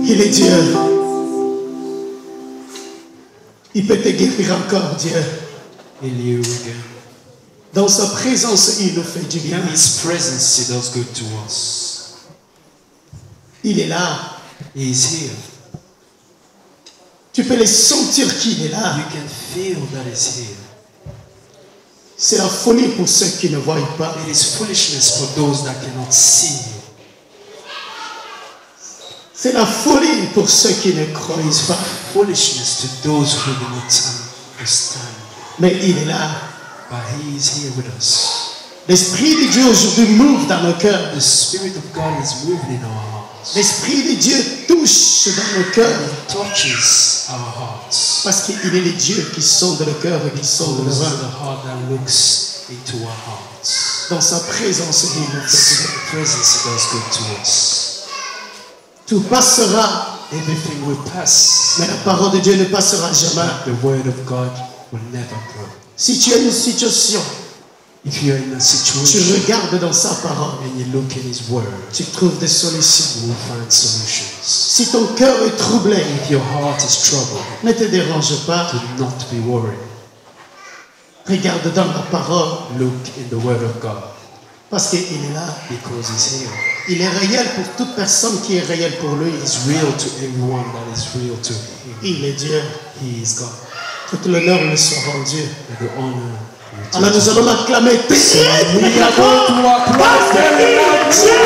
Il est Dieu. Il peut te guérir encore, Dieu. Heal you again. Dans sa présence, il nous fait du bien. In His presence, He does good to us. Il est là. He is here. Tu peux les sentir qu'il est là. You can feel that He's here. C'est la folie pour ceux qui ne voient pas. It is foolishness for those that cannot see. C'est la folie pour ceux qui ne croient It is pas. foolishness to those who do not understand. Mais il est là. But He is here with us. L'Esprit de Dieu aujourd'hui move dans nos cœurs. The Spirit of God is moving in our hearts. L'Esprit de Dieu touche dans nos cœurs. He touches our hearts. Parce qu'il est le Dieu qui sonde le cœur et qui sonde le Because rein. of the heart that looks into our hearts. Dans sa présence, il nous His fait du bien. presence does good to us. Tout passera, Everything will pass. mais la parole de Dieu ne passera jamais. The word of God will never grow. Si tu as une situation, If you are in a tu situation regardes dans sa parole, and you look in His word, tu trouves des solutions. you will find solutions. Si ton cœur est troublé, If your heart is troubled, ne te dérange pas. do not be worried. Regarde dans la parole, Look in the word of God parce qu'il est là. because He's here. Il est réel pour toute personne qui est réelle pour lui. He's real to everyone that is real to Him. Il est Dieu. He is God. Tout l'honneur lui soit rendu. And the honor be to Alors nous Him. allons l'acclamer. We are going to applaud Parce very qu'il est loud. Dieu.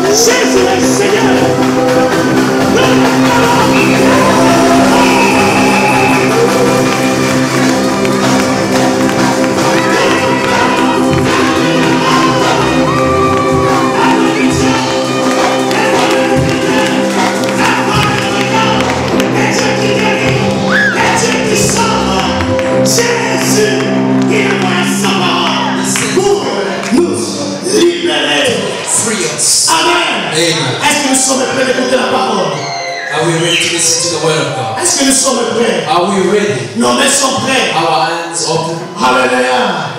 Jésus est le Seigneur. Jésus, il envoie sa parole pour nous libérer. Free us. Amen. Amen. Est-ce que nous sommes prêts d'écouter la parole? Are we ready to listen to the word of God? Est-ce que nous sommes prêts? Are we ready? Nos mains sont prêts. Our hands open. Alléluia.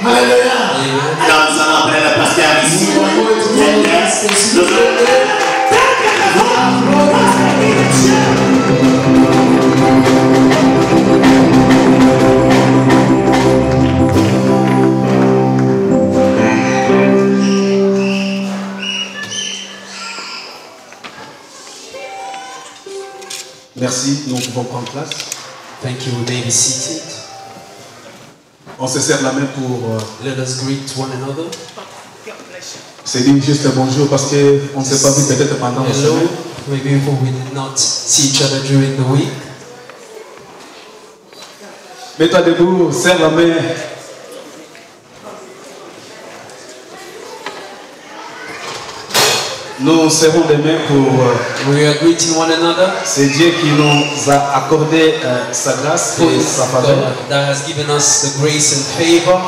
Alléluia. Amen. Alors nous allons appeler le pasteur ici. We are going to call the pastors. Nous allons appeler parce qu'il est Dieu. Merci, nous pouvons prendre place. Thank you. We may be seated. On se serre la main pour Let us greet one another. se dire juste bonjour parce qu'on ne s'est pas vu peut-être pendant la Hello. semaine. Maybe we did not see each other during the week. Mets-toi debout, serre la main. Nous serrons les mains pour We are greeting one another. c'est Dieu qui nous a accordé sa grâce et It's sa faveur. God that has given us the grace and favor.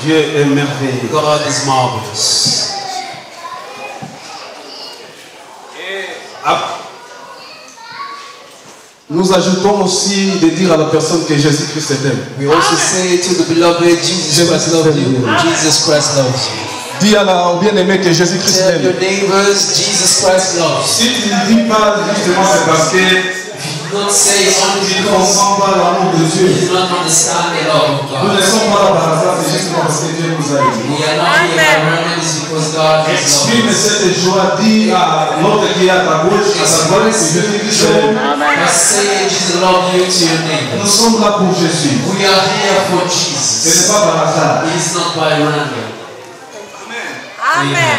Dieu est merveilleux. God is marvelous. Ah. Nous ajoutons aussi de dire à la personne que Jésus-Christ t'aime. We also say to the beloved, Jesus Christ loves you. Jesus Christ loves you. Dis à la au bien-aimé que Jésus-Christ Tell your t'aime. neighbors, Jesus Christ loves you. Si tu ne dis pas justement c'est parce que Do not say only tu ne because comprends pas l'amour de Dieu. you do not understand the love of Nous ne God. sommes pas là par hasard, c'est juste parce que Dieu nous a aimés. We are not here by random, it's because God has Exprime loved us. cette joie, dis à l'autre qui est à ta gauche, à ta droite, que Jésus-Christ t'aime. By saying Jesus loves you to your Nous neighbors. sommes là pour Jésus. We are here for Ce n'est Jesus. pas par hasard. It is not by random. Amen.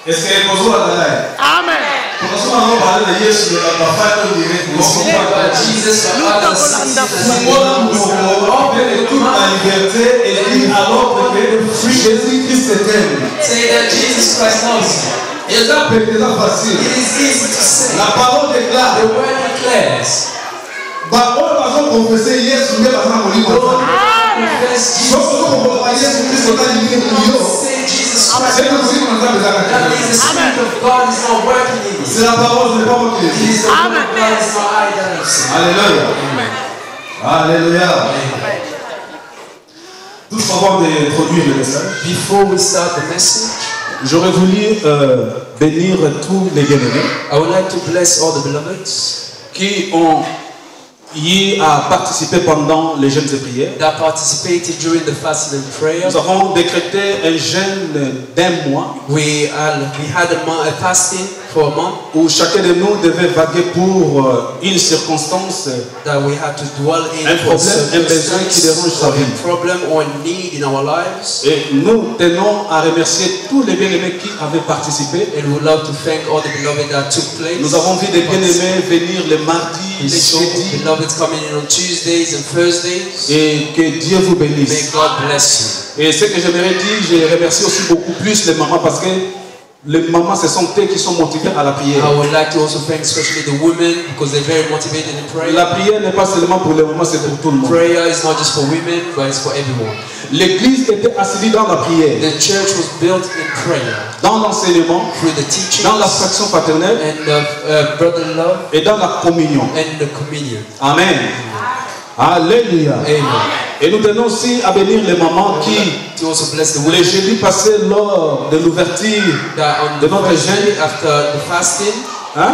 Est-ce que nous sommes là? Amen. Nous sommes là pour parler de Jésus, de la fête au direct. Nous sommes Speak pas about Jesus, about the sins Nous de toute la liberté et dire à l'autre que Jésus-Christ t'aime. Say that Jesus Christ loves you. Et ça peut être facile. It is easy to say. La parole déclare. The word declares. Bah, on va confesser Yesu ndiye bazama mulimu. Confess Jesus. Donc nous on va Yesu Kristo tali ni mio. Say Jesus C'est Christ. que vous êtes dans That la means the Spirit of God is not working in you. C'est la parole, ce n'est pas moi qui le It dis. is the word of God, it's not I that have said. Alléluia. Alléluia. Amen. Tout avant d'introduire le message, Before we start the message, J'aurais voulu bénir tous les bien-aimés I would like to bless all the beloveds qui ont y à participer pendant les jeûnes et prières. that participated during the fasting and prayer. Nous avons décrété un jeûne d'1 mois We had a fasting for a month où chacun de nous devait vaguer pour une circonstance, that we had to dwell in un for a problème, un besoin qui dérange sa or vie. a problem or a need in our lives. Et nous tenons à remercier tous les bien-aimés qui avaient participé. And we would love to thank all the beloved that took place. Nous avons vu des bien-aimés venir les mardis, We les saw jeudis. beloveds coming in on Tuesdays and Thursdays. Et que Dieu vous May bénisse. God bless Et ce que j'aimerais dire, je remercie aussi beaucoup plus les mamans parce que les mamans, ce sont elles qui sont motivées à la you. prière. I would like to also thank especially the women because they're very motivated in prayer. La prière n'est pas seulement pour les mamans, c'est pour tout le monde. Prayer is not just for women, but it's for everyone. L'église était assise dans la prière, The church was built in prayer dans l'enseignement, through the teachings dans la fraction fraternelle and brotherly love et dans la communion. and the communion. Amen. Alléluia. Amen. Et nous tenons aussi à bénir les mamans qui, To also bless the les women jeudis passés lors de l'ouverture, that on de the notre first jeûne, day after the fasting, hein?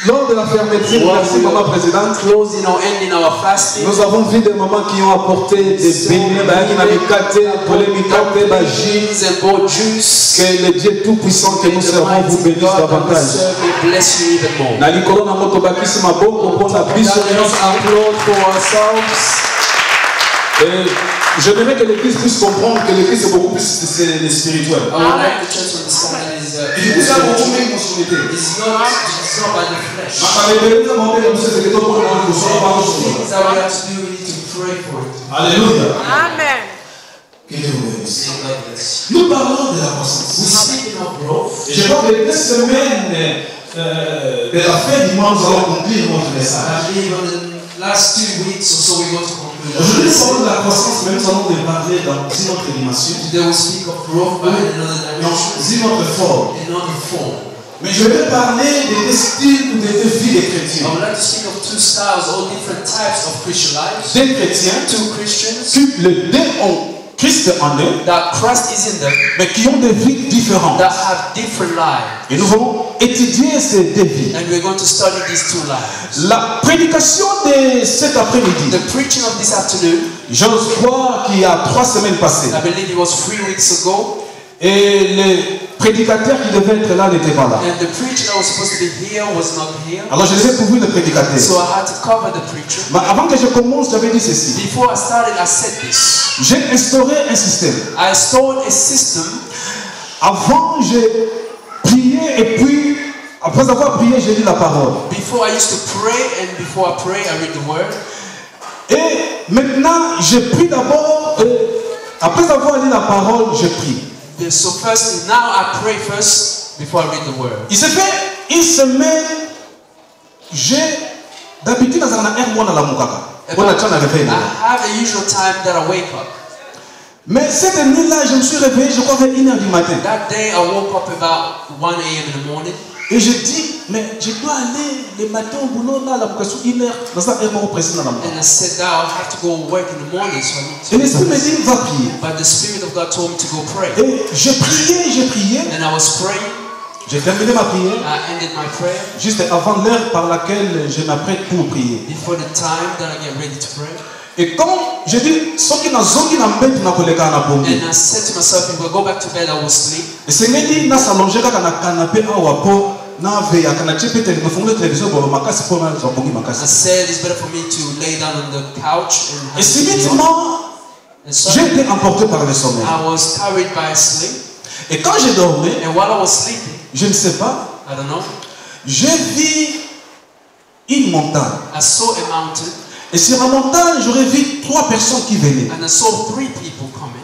Lors de la fermeture, merci maman présidente, closing or ending our fasting, nous avons vu des mamans qui ont apporté des beignets, qui n'avaient jeans and bought juice. que le Dieu Tout-Puissant que nous servons vous bénisse davantage. Bless you even more. Na likolo na moto bakisi maboko mpona biso Let us applaud for ourselves. Et j'aimerais que l'Église puisse comprendre que l'Église est beaucoup plus spirituel. I would like the church to understand that It's it's not by the flesh. Alléluia. Things that we have to do, we need to pray for it. Amen. Que Dieu vous bénisse. May God bless Nous parlons de la you. croissance. Speaking of growth, Et je crois que les 2 semaines de la fin du mois, nous allons conclure notre message. I believe on the last 2 weeks or so we're going to conclude. Aujourd'hui, nous parlons de la croissance, mais nous allons parler dans une autre dimension, Today we'll speak of growth but in another dans dimension, une autre forme. another form. Mais je vais parler des styles ou des vies des I chrétiens. would like to speak of 2 styles, all different types of Christian lives. Des chrétiens 2 Christians qui les deux ont Christ en eux, that Christ is in them, mais qui ont des vies différentes. that have different lives. Et nous allons étudier ces deux vies. And we're going to study these 2 lives. La prédication de cet après-midi, The preaching of this afternoon, j'ose croire qu'il y a 3 semaines passées, I believe it was 3 weeks ago, et les prédicateurs qui devaient être là n'étaient pas là. and the preacher that was supposed to be here was not here. Alors je devais couvrir le prédicateur. So I had to cover the preacher. Mais avant que je commence, j'avais dit ceci. Before I started, I said this. J'ai instauré un système. I installed a system. Avant, j'ai prié et puis, après avoir prié, j'ai lu la parole. Before I used to pray, and before I pray, I read the word. Et maintenant, je prie d'abord. Après avoir lu la parole, je prie. So first, now I pray first before I read the word. Il s'est fait une semaine. J'ai d'habitude dans un mois dans la mukaka. On a déjà réveillé. I have a usual time that I wake up. Mais cette nuit-là, je me suis réveillé, je crois vers 1h du matin. That day, I woke up about 1 a.m. in the morning. Et je dis, mais je dois aller le matin au boulot là, la mukaka, 1h, dans un mois précis dans la mukaka. And I said that I'll have to go work in the morning, so I need to. Et l'esprit me dit, va prier. But the Spirit of God told me to go pray. Et j'ai prié. And I was praying. J'ai terminé ma prière I ended my prayer juste avant l'heure par laquelle je m'apprête pour prier. before the time that I get ready to pray. Et quand je dis, ceux qui n'ont na koleka na pombe. And I said to myself, if I go back to bed, I will sleep. Et c'est dit, na s'allonger kaka na canapé awa po na veya kana chepete le fungule télévision bo makasi po na zabongi I makasi. said it's better for me to lay down on the couch and Et subitement, and so j'ai été emporté par le sommeil. I was carried by sleep. Et quand je dormais, And while I was sleeping, je ne sais pas, I don't know, j'ai vu une montagne. I saw a mountain Et sur la montagne, j'aurais vu 3 personnes qui venaient. and I saw 3 people coming.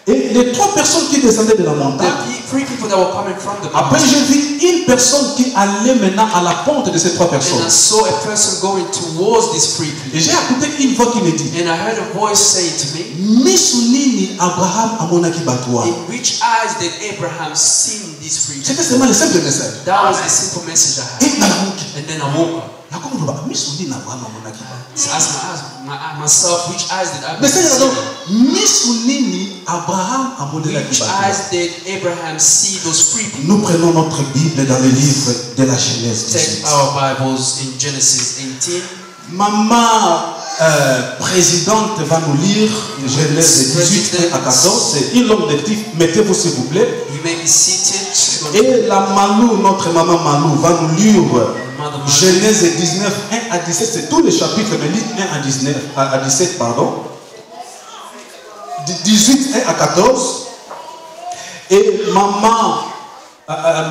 Et les 3 personnes qui descendaient de la montagne, The 3 people that were coming from the après mountain. j'ai vu une personne qui allait maintenant à la pente de ces 3 And I personnes. saw a person going towards these 3 Et people. j'ai écouté une voix qui me dit, And I heard a voice say to me, Misunini Abraham amonaki batwa. in which eyes did Abraham see these 3 C'était people? seulement le simple message. That was the simple message I had. Et nalamuki. And So I asked myself, which eyes did Mais c'est Abraham Misoulini, Abraham a see? modèle Which eyes did Abraham see those free people? Nous prenons notre Bible dans le livre de la Genèse. Take our Bibles in Genesis 18. Maman présidente va nous lire Genèse 18 à 14. C'est une longue lecture. Mettez-vous s'il vous plaît. You may be seated. Et la Malou, notre maman Malou, va nous lire Genèse 19, 1 à 17. C'est tous les chapitres, mais lire 1 à 17, pardon. 18, 1 à 14. Et maman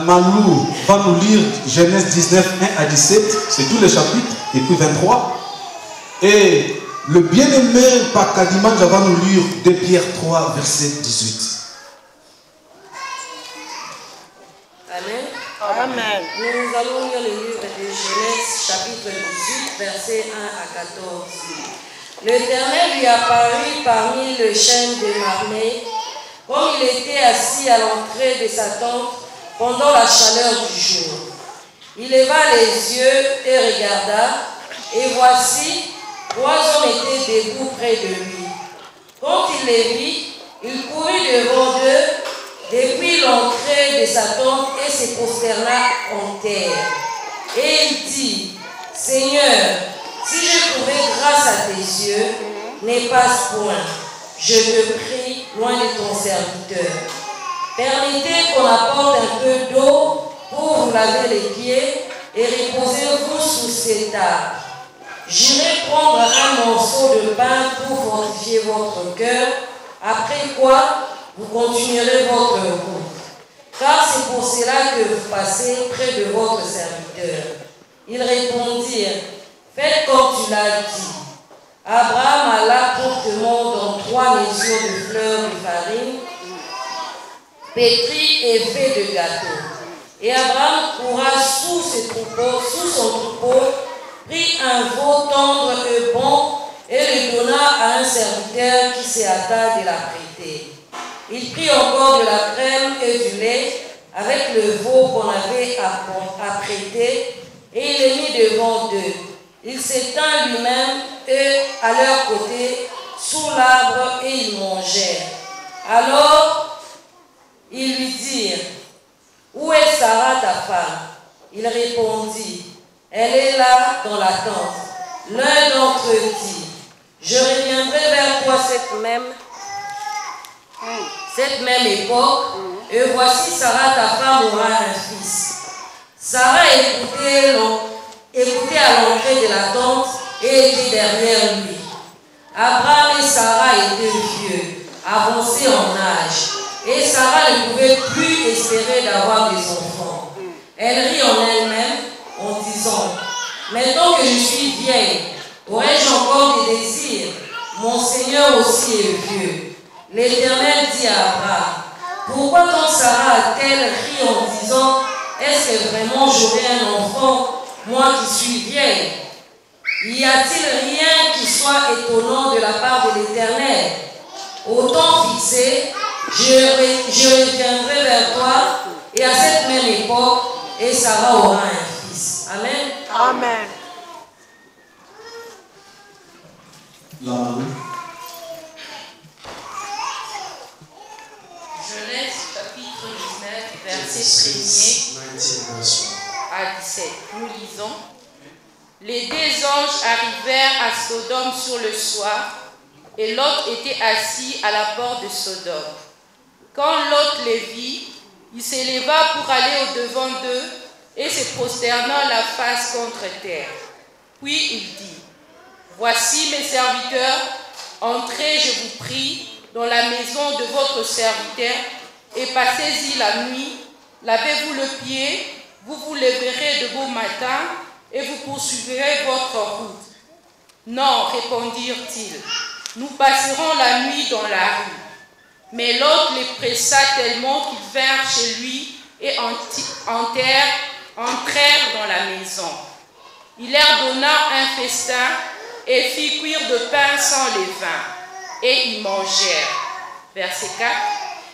Malou va nous lire Genèse 19, 1 à 17. C'est tous les chapitres. Et puis 23. Et le bien-aimé Pakadimanja va nous lire 2 Pierre 3, verset 18. Amen. Amen. Nous allons lire le livre de Genèse, chapitre 18, versets 1 à 14. L'Éternel lui apparut parmi le chêne de Mamré, comme il était assis à l'entrée de sa tente pendant la chaleur du jour. Il leva les yeux et regarda, et voici, 3 hommes étaient debout près de lui. Quand il les vit, il courut devant eux depuis l'entrée de sa tente et se prosterna en terre. Et il dit, Seigneur, si j'ai trouvé grâce à tes yeux, n'aie pas point, je te prie, loin de ton serviteur. Permettez qu'on apporte un peu d'eau pour vous laver les pieds et reposez-vous sous cette table. J'irai prendre un morceau de pain pour fortifier votre cœur, après quoi vous continuerez votre route. Car c'est pour cela que vous passez près de votre serviteur. Ils répondirent, faites comme tu l'as dit. Abraham alla promptement dans 3 mesures de fleurs de farine, pétries et fait de gâteaux. Et Abraham coura sous son troupeau, prit un veau tendre et bon et le donna à un serviteur qui s'y hâta de la prêter. Il prit encore de la crème et du lait avec le veau qu'on avait apprêté et il les mit devant eux. Il s'étint lui-même eux à leur côté sous l'arbre et ils mangèrent. Alors ils lui dirent, où est Sarah ta femme? Il répondit, elle est là dans la tente. L'un d'entre eux dit, je reviendrai vers toi cette même époque, et voici Sarah ta femme aura un fils. Sarah écoutait à l'entrée de la tente et était derrière lui. Abraham et Sarah étaient vieux, avancés en âge, et Sarah ne pouvait plus espérer d'avoir des enfants. Elle rit en elle-même en disant, maintenant que je suis vieille, aurais-je encore des désirs? Mon Seigneur aussi est vieux. L'Éternel dit à Abraham, pourquoi donc Sarah a-t-elle ri en disant, est-ce que vraiment j'aurai un enfant, moi qui suis vieille? Y a-t-il rien qui soit étonnant de la part de l'Éternel? Au temps fixé, je reviendrai vers toi, et à cette même époque, et Sarah aura un fils. Amen. Amen. Genèse chapitre 19, verset 1er à 17. Nous lisons. Les 2 anges arrivèrent à Sodome sur le soir, et Lot était assis à la porte de Sodome. Quand Lot les vit, il s'éleva pour aller au-devant d'eux et se prosterna la face contre terre. Puis il dit, voici mes serviteurs, entrez, je vous prie, dans la maison de votre serviteur et passez-y la nuit, lavez-vous le pied, vous vous leverez de beau matin et vous poursuivrez votre route. Non, répondirent-ils, nous passerons la nuit dans la rue. Mais l'autre les pressa tellement qu'ils vinrent chez lui et entrèrent dans la maison. Il leur donna un festin et fit cuire de pain sans levain, et ils mangèrent. Verset 4.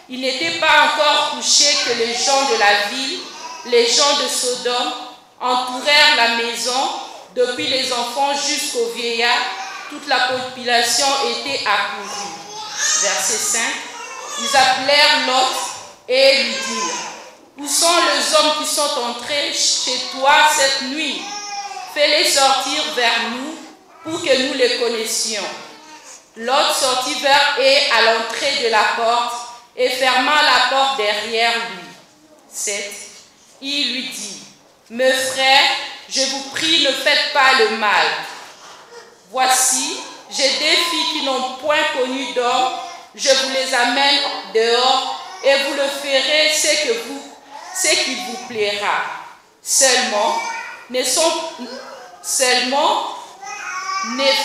Il n'était pas encore couché que les gens de la ville, les gens de Sodome, entourèrent la maison, depuis les enfants jusqu'aux vieillards, toute la population était accourue. Verset 5. Ils appelèrent Lot et lui dirent: où sont les hommes qui sont entrés chez toi cette nuit? Fais-les sortir vers nous pour que nous les connaissions. Lot sortit vers eux à l'entrée de la porte et ferma la porte derrière lui. 7. Il lui dit: mes frères, je vous prie, ne faites pas le mal. Voici, j'ai des filles qui n'ont point connu d'homme, je vous les amène dehors et vous le ferez ce qui vous plaira. Seulement, ne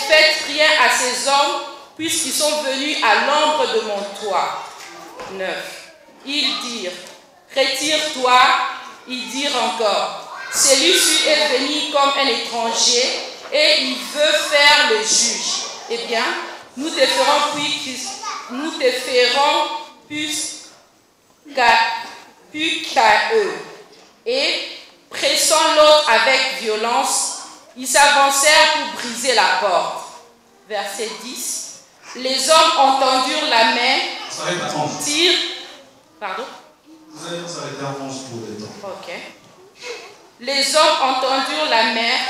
faites rien à ces hommes, puisqu'ils sont venus à l'ombre de mon toit. 9. Ils dirent: retire-toi. Ils dirent encore: celui-ci est venu comme un étranger et il veut faire le juge. Eh bien, nous te ferons plus qu'à eux. Et, pressant l'autre avec violence, ils s'avancèrent pour briser la porte. Verset 10. Les hommes entendirent la main, tirent. Pardon? Vous allez s'arrêter à 11 pour le temps. Ok. Les hommes entendirent la mère,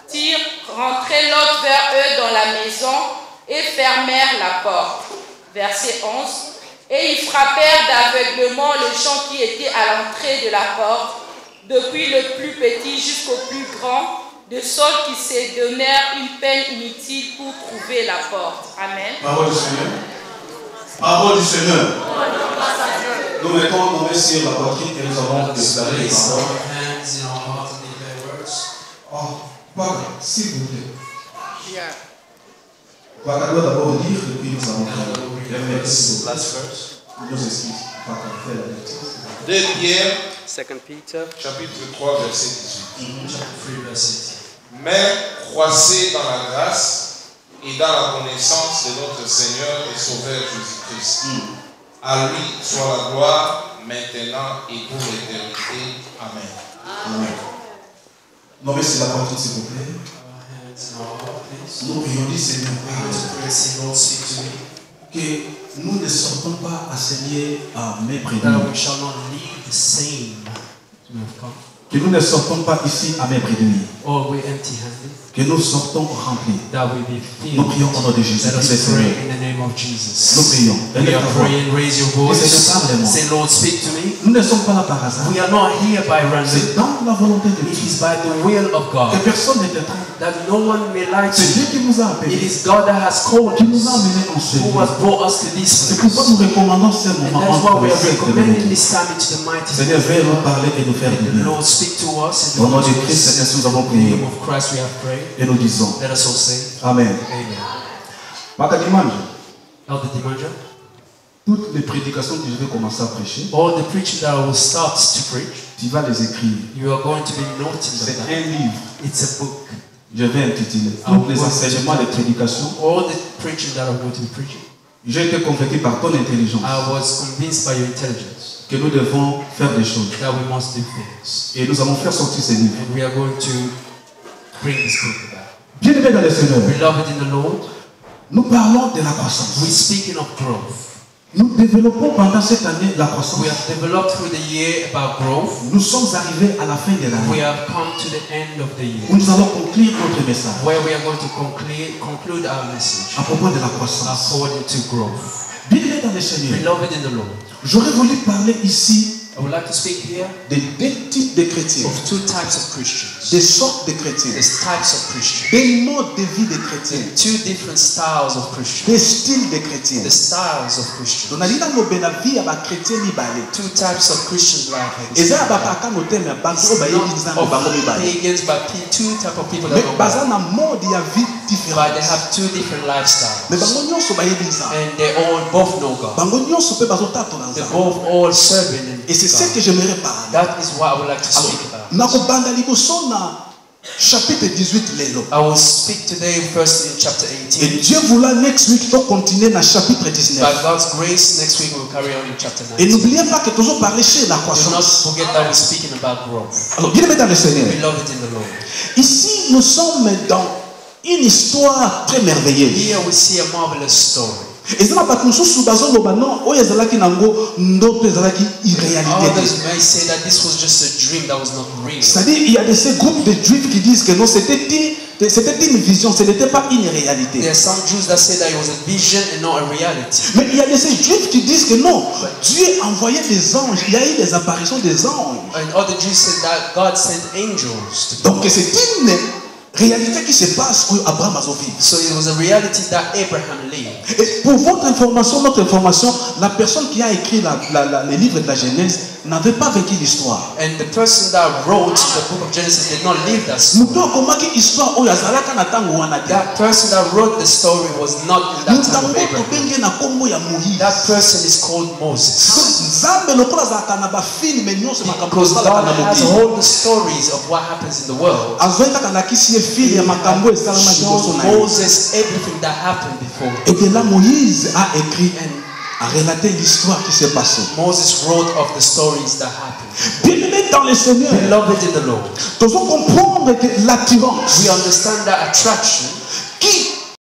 tirent, rentraient l'autre vers eux dans la maison et fermèrent la porte. Verset 11. Et ils frappèrent d'aveuglement les gens qui étaient à l'entrée de la porte, depuis le plus petit jusqu'au plus grand, de sorte qu'ils se donnèrent une peine inutile pour trouver la porte. Amen. Parole du Seigneur. Parole du Seigneur. Nous mettons nos mains sur la poitrine et nous avons déclaré les paroles. Oh, Papa, s'il vous plaît. Papa doit d'abord lire et puis nous allons faire. Nous excuses. Papa, fais la lecture. 2 Pierre, 2 Peter, chapitre 3, verset 18. Mais croissez dans la grâce et dans la connaissance de notre Seigneur et Sauveur Jésus-Christ. À lui soit la gloire, maintenant et pour l'éternité. Amen. Amen. Non, mais c'est la partie, s'il vous plaît. Nous prions, dit Seigneur, que nous ne sortons pas enseigner à mes prédits. Que nous ne sortons pas ici à mes prédits. Que nous sortons remplis. Nous prions au nom de Jésus. Nous prions. Nous ne sommes pas là par hasard. C'est dans la volonté de Dieu. Que personne n'est étrange. C'est Dieu qui nous a appelés. Qui nous a amenés en ce lieu. C'est pourquoi nous recommandons ce moment entre les fêtes. Seigneur, viens nous parler et nous faire du bien. Au nom de Christ, c'est ainsi que nous avons prié. Et nous disons Amen. Toutes les prédications que je vais commencer à prêcher, tu vas les écrire. C'est un livre. Je vais intituler tous les enseignements, les prédications. J'ai été convaincu par ton intelligence que nous devons faire des choses. Et nous allons faire sortir ces livres. Bien-aimés dans le Seigneur, nous parlons de la croissance. Nous développons pendant cette année la croissance. Nous sommes arrivés à la fin de l'année. Où nous allons conclure notre message. À propos de la croissance. Bien-aimés dans le Seigneur, j'aurais voulu parler ici de deux types de chrétiens, des sortes de chrétiens, des modes de vie de chrétiens, des styles de chrétiens. On a dit dans nos bénavis à la chrétien libéré. Et ça va pas quand on t'aime pas trop bailler disant que bango libéré. Mais basé na mode il y a vie différente. Mais bango nyon so bailler disant. Bango nyon so peut bazo tato dans ça. Et c'est ce que j'aimerais parler. That is what I would like to speak about. Nakobanda liboso na chapitre 18 lelo. I will speak today first in chapter Et 18. Dieu voula next week to continuer dans chapitre 19. By God's grace, next week we'll carry on in chapter Et 19. n'oubliez pas que toujours parler chez la Do not croissance. forget that we're speaking about growth. Alors, bien aimé dans le Seigneur. Beloved in the Lord. Ici, nous sommes dans une histoire très merveilleuse. Here we see a marvelous story. Et c'est pas nous sommes bazo loba non, oya zalaki nango ndoto zalaki irréalité. Others may say that this was just a dream that was not real. C'est-à-dire il y a de ces groupes de juifs qui disent que non, c'était une vision, ce n'était pas une réalité. There are some Jews that say that it was a vision and not a reality. Mais il y a de ces juifs qui disent que non, Dieu envoyait des anges, il y a eu des apparitions des anges. And other Jews said that God sent angels to Donc c'est une réalité qui se passe où Abraham a vécu. So it was a reality that Abraham lived. Et pour votre information, notre information, la personne qui a écrit les livres de la Genèse n'avait pas vécu l'histoire. And the person that wrote the book of Genesis did not live that That person that wrote the story was not in that time of Abraham. That person is called Moses. Because God has all the stories of what happens in the world. Showed Moses everything that happened before. Et bien là, Moïse a écrit, a relaté l'histoire qui s'est passée. Moses wrote of the stories that happened. Bien-aimé dans le Seigneur, Beloved in the Lord. nous devons comprendre que l'attirance We understand that attraction